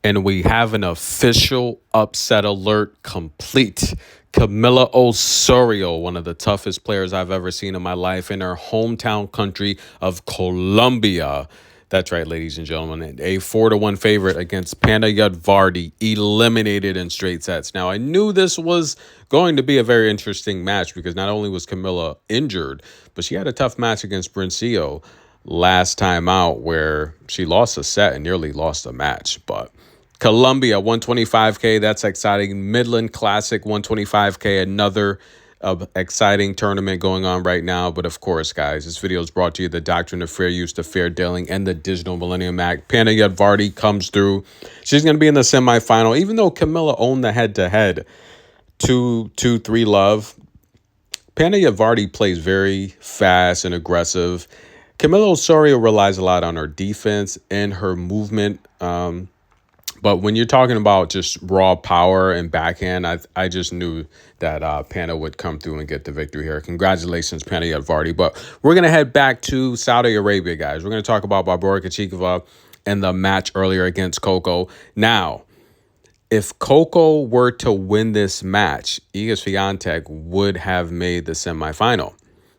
And we have an official upset alert complete. Camila Osorio, one of the toughest players I've ever seen in my life, in her hometown country of Colombia. That's right, ladies and gentlemen. A 4-1 favorite against Panda Yadvardi, eliminated in straight sets. Now, I knew this was going to be a very interesting match because not only was Camila injured, but she had a tough match against Brincio last time out where she lost a set and nearly lost a match. But Columbia, 125K, that's exciting. Midland Classic, 125K, another exciting tournament going on right now. But of course, guys, this video is brought to you the Doctrine of Fair Use, the Fair Dealing, and the Digital Millennium Act. Panda Yadvardi comes through. She's going to be in the semifinal, even though Camila owned the head-to-head 2-3 love. Panda Yadvardi plays very fast and aggressive. Camila Osorio relies a lot on her defense and her movement. But when you're talking about just raw power and backhand, I just knew that Panda would come through and get the victory here. Congratulations, Panda Yadvardi. But we're going to head back to Saudi Arabia, guys. We're going to talk about Barbora Krejcikova and the match earlier against Coco. Now, if Coco were to win this match, Iga Swiatek would have made the semifinal.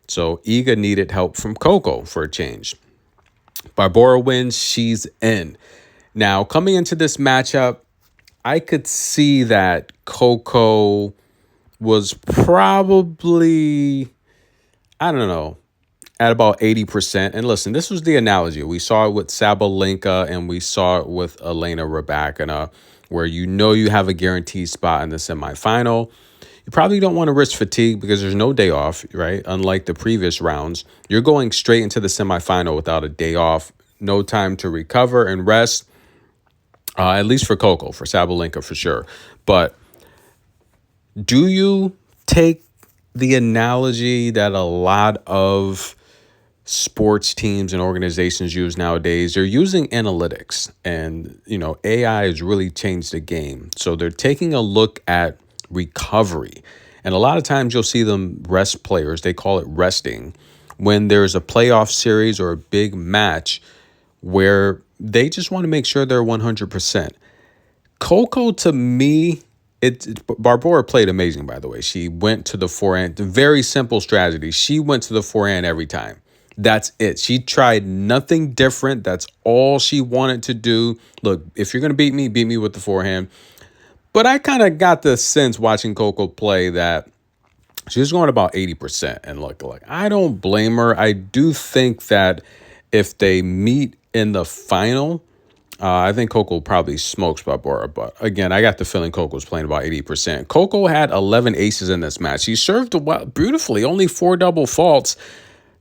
So Iga needed help from Coco for a change. Barbora wins, she's in. Now, coming into this matchup, I could see that Coco was probably, I don't know, at about 80%. And listen, this was the analogy. We saw it with Sabalenka and we saw it with Elena Rybakina, where you know you have a guaranteed spot in the semifinal. You probably don't want to risk fatigue because there's no day off, right? Unlike the previous rounds, you're going straight into the semifinal without a day off, no time to recover and rest. At least for Coco, for Sabalenka for sure. But do you take the analogy that a lot of sports teams and organizations use nowadays? They're using analytics, and AI has really changed the game. So they're taking a look at recovery. And a lot of times you'll see them rest players. They call it resting when there's a playoff series or a big match where they just want to make sure they're 100%. Coco, to me, Barbora played amazing, by the way. She went to the forehand. Very simple strategy. She went to the forehand every time. That's it. She tried nothing different. That's all she wanted to do. Look, if you're going to beat me with the forehand. But I kind of got the sense watching Coco play that she was going about 80%. And look, I don't blame her. I do think that if they meet in the final, I think Coco probably smokes Barbora. But again, I got the feeling Coco was playing about 80%. Coco had 11 aces in this match. She served beautifully, only 4 double faults.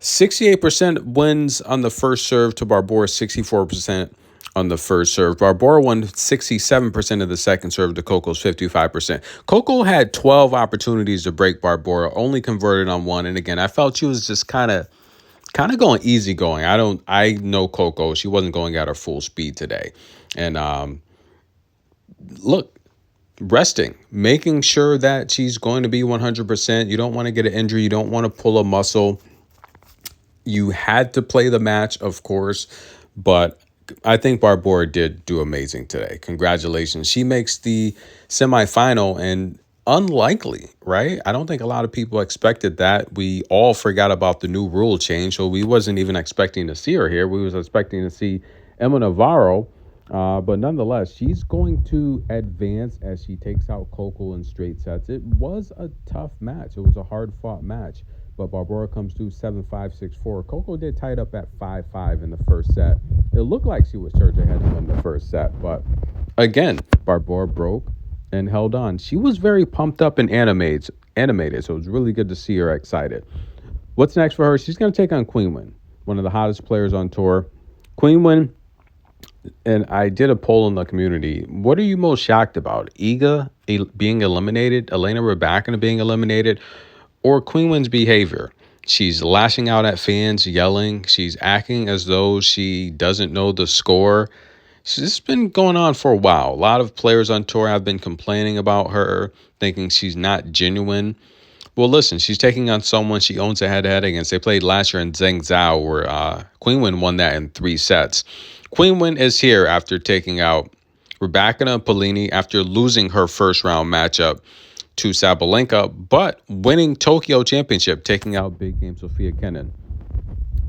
68% wins on the first serve to Barbora, 64% on the first serve. Barbora won 67% of the second serve to Coco's 55%. Coco had 12 opportunities to break Barbora, only converted on 1. And again, I felt she was just kind of going easy going. I know Coco. She wasn't going at her full speed today. And look, resting, making sure that she's going to be 100%. You don't want to get an injury. You don't want to pull a muscle. You had to play the match, of course, but I think Barbora did do amazing today. Congratulations. She makes the semifinal, and unlikely, right? I don't think a lot of people expected that. We all forgot about the new rule change, so we wasn't even expecting to see her here. We was expecting to see Emma Navarro, but nonetheless, she's going to advance as she takes out Coco in straight sets. It was a tough match. It was a hard-fought match, but Barbora comes through 7-5, 6-4. Coco did tie it up at 5-5 in the first set. It looked like she was charged ahead to win the first set, but again, Barbora broke and held on. She was very pumped up and animated, so it was really good to see her excited. What's next for her? She's going to take on Qinwen, one of the hottest players on tour. Qinwen, and I did a poll in the community. What are you most shocked about? Iga being eliminated, Elena Rybakina being eliminated, or Qinwen's behavior? She's lashing out at fans, yelling. She's acting as though she doesn't know the score. This has been going on for a while. A lot of players on tour have been complaining about her, thinking she's not genuine. Well, listen, she's taking on someone she owns a head-to-head against. They played last year in Zheng, where Qinwen won that in 3 sets. Qinwen is here after taking out Rybakina and Polini after losing her first round matchup to Sabalenka, but winning Tokyo Championship, taking out big game Sofia Kenin.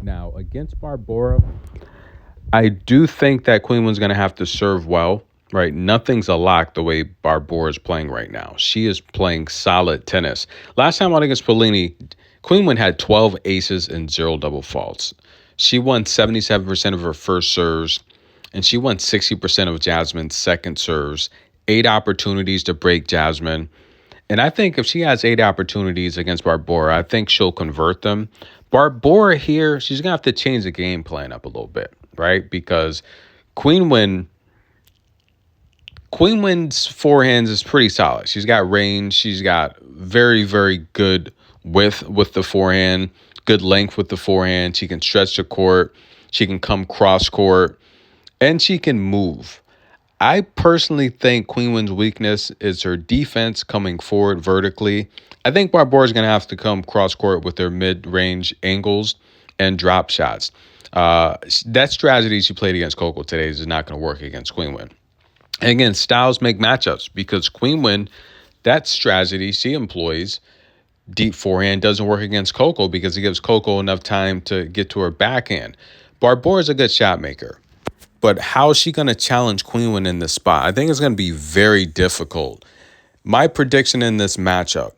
Now, against Barbora, I do think that Qinwen's going to have to serve well, right? Nothing's a lock the way Barbora is playing right now. She is playing solid tennis. Last time out against Polini, Qinwen had 12 aces and 0 double faults. She won 77% of her first serves, and she won 60% of Jasmine's second serves. 8 opportunities to break Jasmine. And I think if she has 8 opportunities against Barbora, I think she'll convert them. Barbora here, she's going to have to change the game plan up a little bit, right? Because Qinwen's forehands is pretty solid. She's got range. She's got very, very good width with the forehand, good length with the forehand. She can stretch the court. She can come cross court, and she can move. I personally think Qinwen's weakness is her defense coming forward vertically. I think Barbora is going to have to come cross court with her mid-range angles and drop shots. That strategy she played against Coco today is not going to work against Qinwen. And again, styles make matchups because Qinwen, that strategy she employs, deep forehand, doesn't work against Coco because it gives Coco enough time to get to her backhand. Barbora is a good shot maker. But how is she going to challenge Qinwen in this spot? I think it's going to be very difficult. My prediction in this matchup,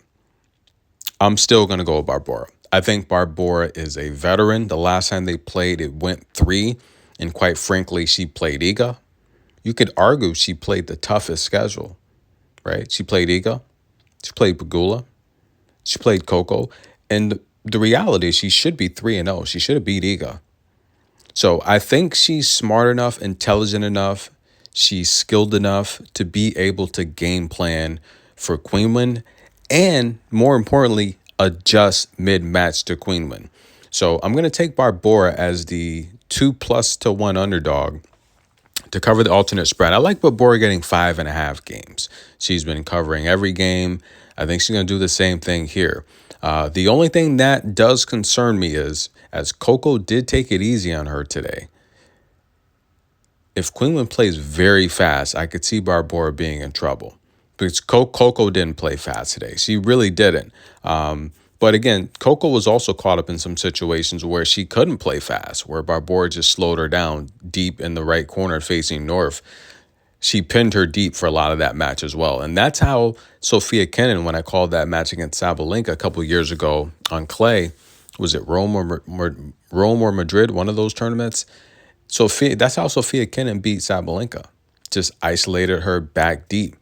I'm still going to go with Barbora. I think Barbora is a veteran. The last time they played, it went 3. And quite frankly, she played Iga. You could argue she played the toughest schedule, right? She played Iga. She played Pegula. She played Coco. And the reality is she should be 3-0. She should have beat Iga. So I think she's smart enough, intelligent enough, she's skilled enough to be able to game plan for Qinwen and, more importantly, adjust mid-match to Qinwen. So I'm going to take Barbora as the 2+1 underdog to cover the alternate spread. I like Barbora getting 5.5 games. She's been covering every game. I think she's going to do the same thing here. The only thing that does concern me is, as Coco did take it easy on her today, if Qinwen plays very fast, I could see Barbora being in trouble. Because Coco didn't play fast today. She really didn't. But again, Coco was also caught up in some situations where she couldn't play fast, where Barbora just slowed her down deep in the right corner facing north. She pinned her deep for a lot of that match as well. And that's how Sofia Kenin, when I called that match against Sabalenka a couple of years ago on clay, was it Rome or Madrid, one of those tournaments? That's how Sofia Kenin beat Sabalenka. Just isolated her back deep.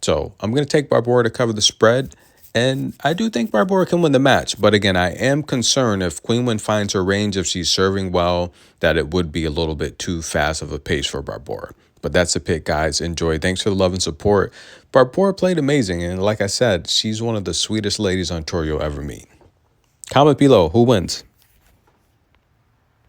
So I'm going to take Barbora to cover the spread. And I do think Barbora can win the match. But again, I am concerned if Qinwen finds her range, if she's serving well, that it would be a little bit too fast of a pace for Barbora. But that's the pick, guys. Enjoy. Thanks for the love and support. Barbora played amazing. And like I said, she's one of the sweetest ladies on tour you'll ever meet. Comment below. Who wins?